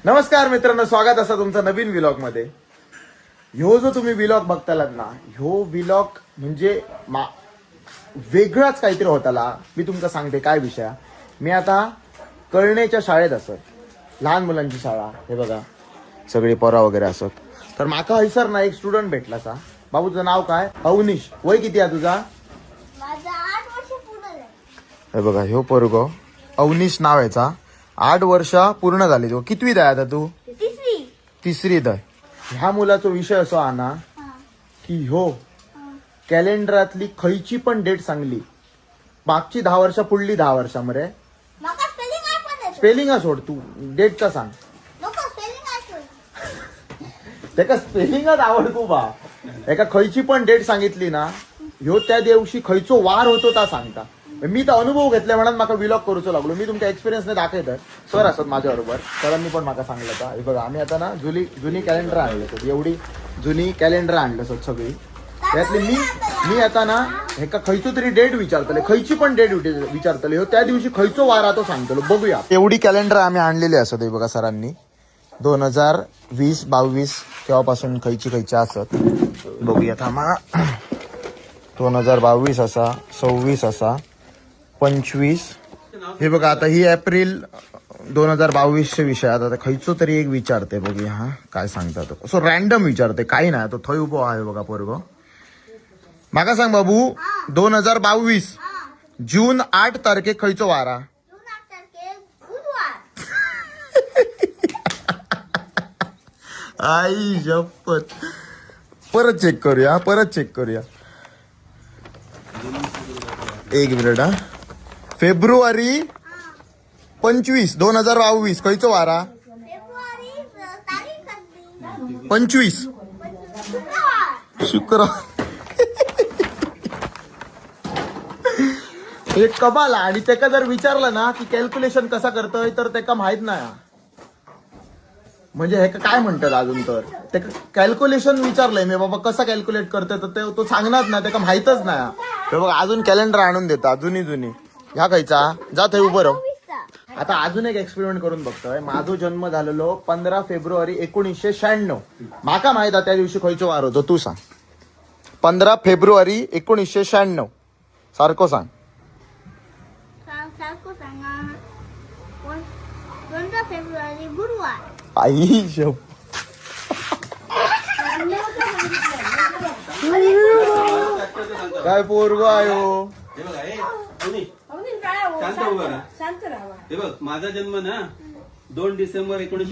नमस्कार मित्रांनो, स्वागत असा तुमचं नवीन व्लॉग मध्ये. ह्यो जो तुम्ही व्लॉग बघतालात ना, ह्यो व्लॉग म्हणजे वेगळाच काहीतरी होताला. मी तुमका सांगते काय विषय. मी आता कळणेच्या शाळेत असत, लहान मुलांची शाळा. हे बघा सगळी पोरा वगैरे असत. तर माका हैसर ना एक स्टुडंट भेटला सा. बाबू तुझं नाव काय? अवनीश. वय किती आहे तुझा? माझा 8 वर्ष पूर्ण झाले. हे बघा ह्यो पोरगो अवनीश नाव याचा. 8 वर्ष पूर्ण झाली. तो कितवीत आहे आता तू? तिसरीत आहे. ह्या मुलाचा विषय असो हा ना की ह्यो कॅलेंडरातली खयची पण डेट सांगली, मागची 10 वर्ष पुढली 10 वर्षा मरे. माका स्पेलिंग आठवत स्पेलिंग सोड, तू डेटचा सांग. नको स्पेलिंग आठवत. त्याका स्पेलिंगच आवडतो बा. एका खयची पण डेट सांगितली ना, ह्यो त्या दिवशी खयचो वार होतो ता सांगता. मी तर अनुभव घेतले म्हणून माका व्लॉग करूचो लागलो. मी तुमच्या एक्सपिरियन्सने दाखवत. सर असत माझ्या बरोबर, सरांनी पण माका सांगलं का हे बघा आम्ही आता ना जुनी कॅलेंडर आणले होते. एवढी जुनी कॅलेंडर आणलं सर सगळी. त्यातली मी आता ना एका खयचो तरी डेट विचारतले, खयची पण डेट विचारतले, त्या दिवशी खयचो वार तो सांगतलो. बघूया. एवढी कॅलेंडर आम्ही आणलेली असत. हे बघा सरांनी 2020-22 तेव्हापासून खयची असत. बघूया थांबा. 2022 असा, 26 असा, 25. हे बघा आता ही एप्रिल 2022 चे विषय. आता खयचो तरी एक विचारते. बघूया हा काय सांगता. तो सो रॅन्डम विचारते, काही नाही. तो थंय उभो आहे बघा पोरगो. माका सांग बाबू, 2022 जून 8 तारखेक खयचो वारा? जून 8 तारखेक बुधवार. आई शपथ. परत चेक करूया. एक मिनिट हा. फेब्रुवारी 25 2022 खयचो वारा? फेब्रुवारी तारीख कसली? 25 शुक्रवार. एक कमाल. आणि त्याका जर विचारलं ना की कॅल्क्युलेशन कसा करतोय तर त्याका माहित नाही. म्हणजे हे काय म्हणतात अजून तर ते कॅल्क्युलेशन विचारलंय मी, बाबा कसा कॅल्क्युलेट करतोय तर तो सांगणार ना, त्याला माहितच नाही. तर बघा अजून कॅलेंडर आणून देता जुनी ह्या खायचा. जात हे उभं राहू. आता अजून एक एक्सपेरिमेंट करून बघतोय. माझा जन्म झालेलो 15 फेब्रुवारी 1996. माका माहित आहे त्या दिवशी खयचो वार होतो, तू सांग. 15 फेब्रुवारी 1996 सारखं सांग. सारखं सांगा. 15 फेब्रुवारी गुरुवार. आई शप. काय पोरगो आयो. शांत उभा राहा. हे बघ, माझा जन्म ना 2 डिसेंबर 1996